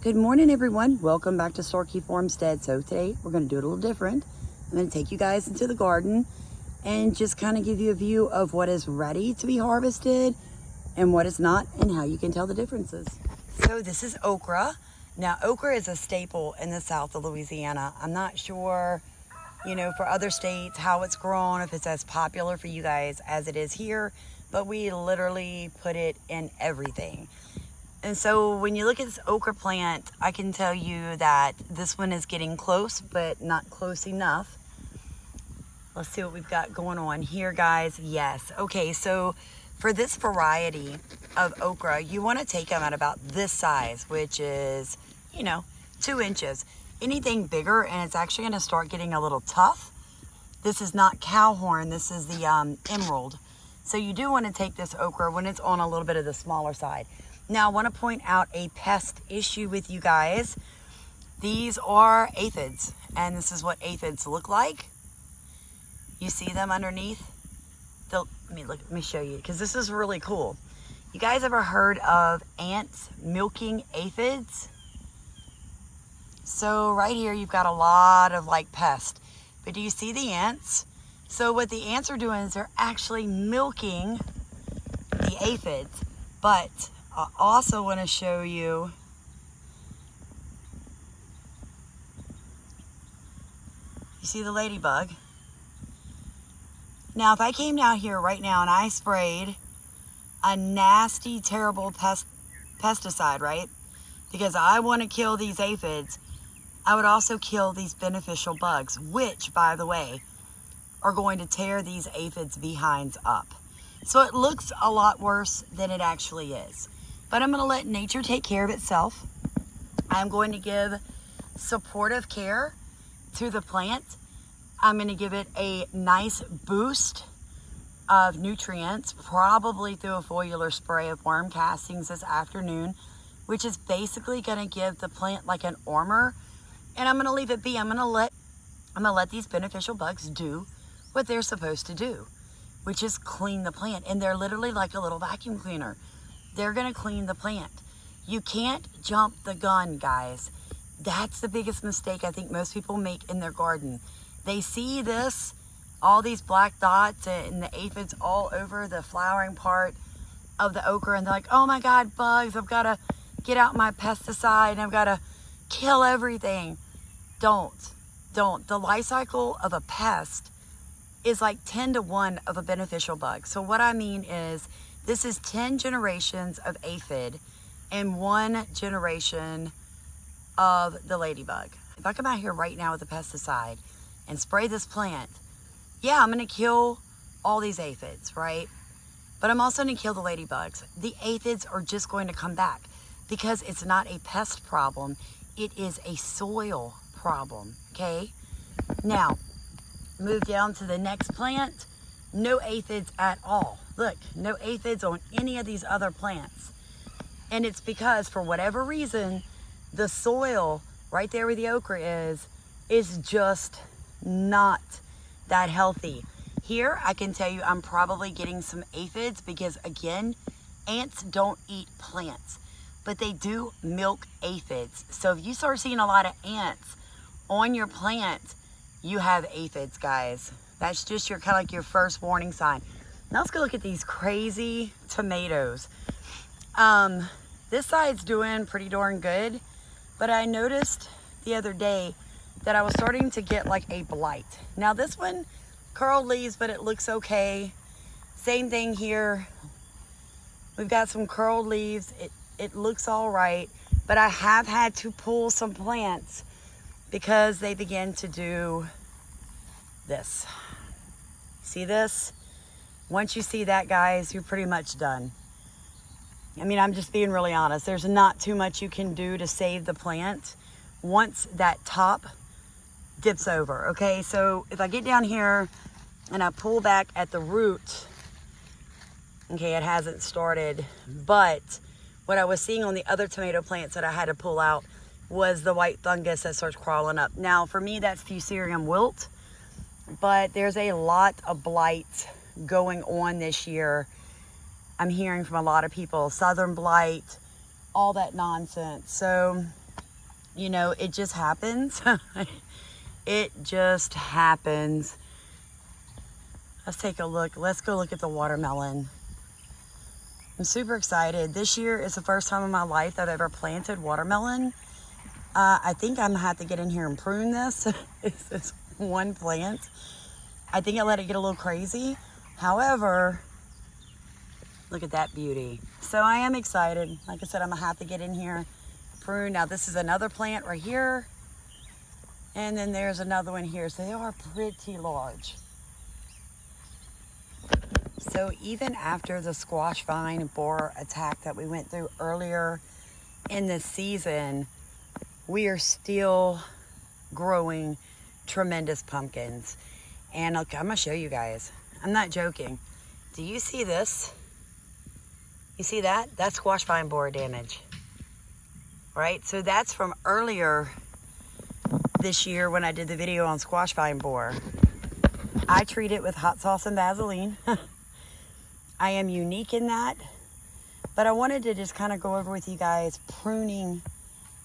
Good morning, everyone. Welcome back to Storky Farmstead. So today we're going to do it a little different. I'm going to take you guys into the garden and just kind of give you a view of what is ready to be harvested and what is not, and how you can tell the differences. So this is okra. Now, okra is a staple in the south of Louisiana. I'm not sure, for other states how it's grown, if it's as popular for you guys as it is here, but we literally put it in everything. And so when you look at this okra plant, I can tell you that this one is getting close, but not close enough. Let's see what we've got going on here, guys. Yes. Okay, so for this variety of okra, you want to take them at about this size, which is, 2 inches. Anything bigger, and it's actually going to start getting a little tough. This is not cow horn. This is the emerald. So you do want to take this okra when it's on a little bit of the smaller side. Now, I want to point out a pest issue with you guys. These are aphids, and this is what aphids look like. You see them underneath? Let me show you, because this is really cool. You guys ever heard of ants milking aphids? So right here, you've got a lot of pest. But do you see the ants? So what the ants are doing is they're actually milking the aphids. But I also want to show you see the ladybug? Now, if I came down here right now and I sprayed a nasty, terrible pesticide, right? Because I want to kill these aphids, I would also kill these beneficial bugs, which, by the way, are going to tear these aphids' behinds up. So it looks a lot worse than it actually is. But I'm going to let nature take care of itself. I'm going to give supportive care to the plant. I'm going to give it a nice boost of nutrients, probably through a foliar spray of worm castings this afternoon, which is basically going to give the plant like an armor. And I'm going to leave it be. I'm going to let these beneficial bugs do what they're supposed to do, which is clean the plant. And they're literally like a little vacuum cleaner. They're going to clean the plant. You can't jump the gun, guys. That's the biggest mistake I think most people make in their garden. They see this, all these black dots and the aphids all over the flowering part of the okra, and they're like, oh my God, bugs, I've got to get out my pesticide and I've got to kill everything. Don't. The life cycle of a pest is like 10 to 1 of a beneficial bug. So what I mean is, this is 10 generations of aphid and 1 generation of the ladybug. If I come out here right now with a pesticide and spray this plant, yeah, I'm going to kill all these aphids, right? But I'm also going to kill the ladybugs. The aphids are just going to come back because it's not a pest problem. It is a soil problem, okay? Now, move down to the next plant. No aphids at all. Look, no aphids on any of these other plants. And it's because, for whatever reason, the soil right there where the okra is just not that healthy. Here, I can tell you I'm probably getting some aphids because, again, ants don't eat plants, but they do milk aphids. So if you start seeing a lot of ants on your plant, you have aphids, guys. That's just your kind of like your first warning sign. Now let's go look at these crazy tomatoes. This side's doing pretty darn good, but I noticed the other day that I was starting to get like a blight. Now this one, curled leaves, but it looks okay. Same thing here. We've got some curled leaves. It looks all right, but I have had to pull some plants because they begin to do this. See this? Once you see that, guys, you're pretty much done. I mean, I'm just being really honest. There's not too much you can do to save the plant once that top dips over, okay? So if I get down here and I pull back at the root, okay, it hasn't started, but what I was seeing on the other tomato plants that I had to pull out was the white fungus that starts crawling up. Now, for me, that's Fusarium wilt, but there's a lot of blight going on this year. I'm hearing from a lot of people, southern blight, all that nonsense. So You know, it just happens. It just happens. Let's take a look. Let's go look at the watermelon. I'm super excited. This year is the first time in my life that I've ever planted watermelon. I think I'm gonna have to get in here and prune this. It's just one plant. I think I let it get a little crazy. However, look at that beauty. So I am excited. Like I said, I'm gonna have to get in here, prune. Now this is another plant right here. And then there's another one here. So they are pretty large. So even after the squash vine borer attack that we went through earlier in the season, we are still growing tremendous pumpkins. And look, I'm gonna show you guys. I'm not joking. Do you see this? You see that? That's squash vine borer damage, right? So that's from earlier this year when I did the video on squash vine borer. I treat it with hot sauce and Vaseline. I am unique in that, but I wanted to just kind of go over with you guys pruning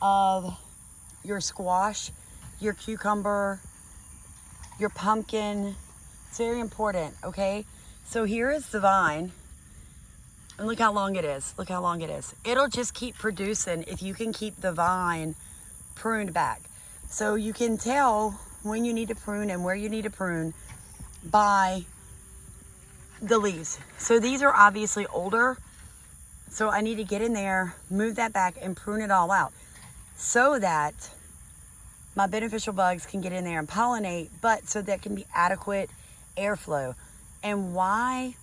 of your squash, your cucumber, your pumpkin. It's very important, okay? So here is the vine, and look how long it is. Look how long it is. It'll just keep producing if you can keep the vine pruned back. So you can tell when you need to prune and where you need to prune by the leaves. So these are obviously older, so I need to get in there, move that back, and prune it all out so that my beneficial bugs can get in there and pollinate, but so that can be adequate airflow. And why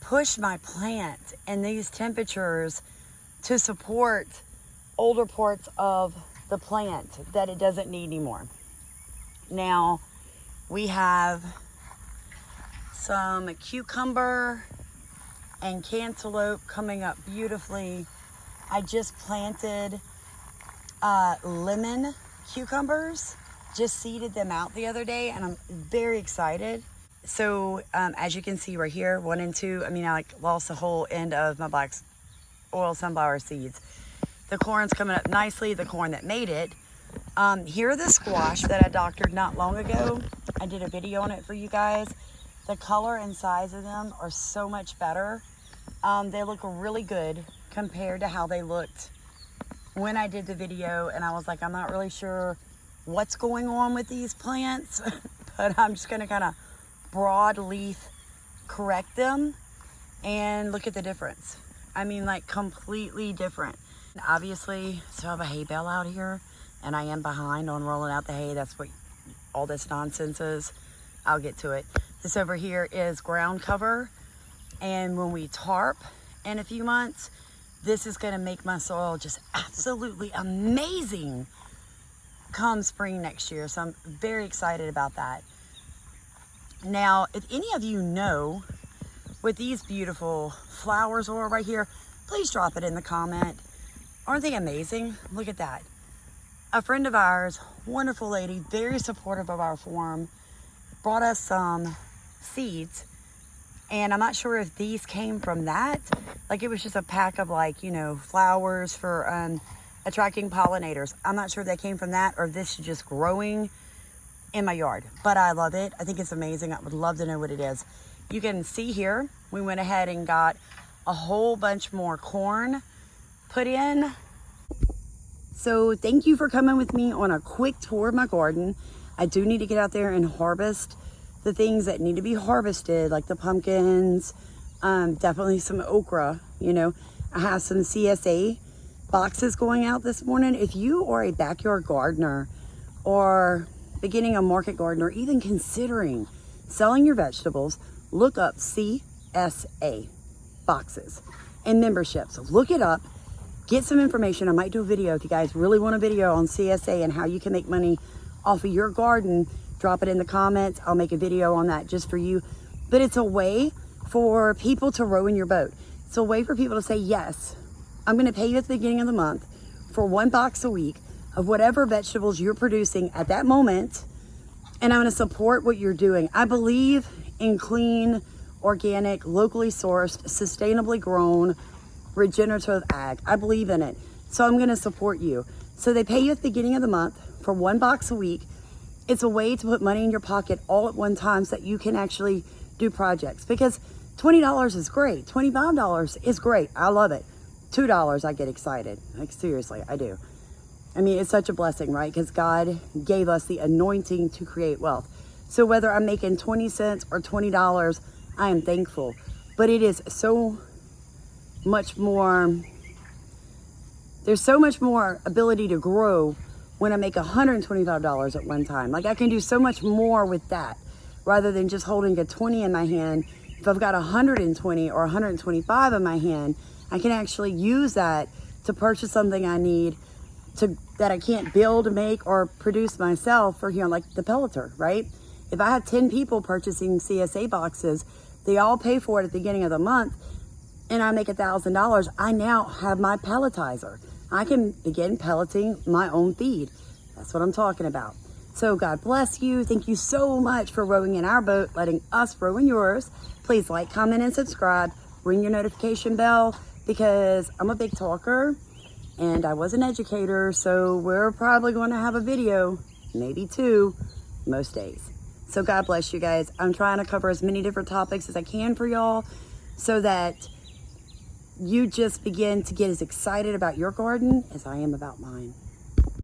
push my plant in these temperatures to support older parts of the plant that it doesn't need anymore? Now we have some cucumber and cantaloupe coming up beautifully. I just planted lemon cucumbers, just seeded them out the other day, and I'm very excited. So as you can see right here, 1 and 2, I like lost the whole end of my black oil sunflower seeds. The corn's coming up nicely, the corn that made it. Here are the squash that I doctored not long ago. I did a video on it for you guys. The color and size of them are so much better. They look really good compared to how they looked when I did the video. And I was like, I'm not really sure what's going on with these plants, but I'm just gonna kind of broad leaf correct them. And look at the difference. Like completely different. And obviously, still have a hay bale out here, and I am behind on rolling out the hay. That's what all this nonsense is. I'll get to it. This over here is ground cover, and when we tarp in a few months, this is going to make my soil just absolutely amazing come spring next year. So I'm very excited about that. Now, if any of you know what these beautiful flowers are right here, please drop it in the comment. Aren't they amazing? Look at that. A friend of ours, wonderful lady, very supportive of our farm, brought us some seeds, and I'm not sure if these came from that. Like it was just a pack of flowers for attracting pollinators. I'm not sure if they came from that or if this is just growing in my yard, but I love it. I think it's amazing. I would love to know what it is. You can see here, we went ahead and got a whole bunch more corn put in. So thank you for coming with me on a quick tour of my garden. I do need to get out there and harvest the things that need to be harvested, like the pumpkins, definitely some okra. I have some CSA boxes going out this morning. If you are a backyard gardener or beginning a market garden or even considering selling your vegetables, look up CSA boxes and memberships. Look it up, get some information. I might do a video if you guys really want a video on CSA and how you can make money off of your garden. Drop it in the comments. I'll make a video on that just for you. But it's a way for people to row in your boat. It's a way for people to say, yes, I'm going to pay you at the beginning of the month for 1 box a week of whatever vegetables you're producing at that moment, and I'm going to support what you're doing. I believe in clean, organic, locally sourced, sustainably grown, regenerative ag. I believe in it. So I'm going to support you. So they pay you at the beginning of the month for $1 a week. It's a way to put money in your pocket all at one time so that you can actually do projects. Because $20 is great. $25 is great. I love it. $2, I get excited. Like, seriously, I do. I mean, it's such a blessing, right? Because God gave us the anointing to create wealth. So whether I'm making 20 cents or $20, I am thankful. But it is so much more, there's so much more ability to grow when I make $125 at one time. Like, I can do so much more with that rather than just holding a 20 in my hand. If I've got 120 or 125 in my hand, I can actually use that to purchase something I need that I can't build, make, or produce myself for, like the pelleter, right? If I have 10 people purchasing CSA boxes, they all pay for it at the beginning of the month, and I make $1,000, I now have my pelletizer. I can begin pelleting my own feed. That's what I'm talking about. So God bless you. Thank you so much for rowing in our boat, letting us row in yours. Please like, comment, and subscribe. Ring your notification bell, because I'm a big talker and I was an educator, so we're probably going to have a video, maybe 2, most days. So God bless you guys. I'm trying to cover as many different topics as I can for y'all so that you just begin to get as excited about your garden as I am about mine.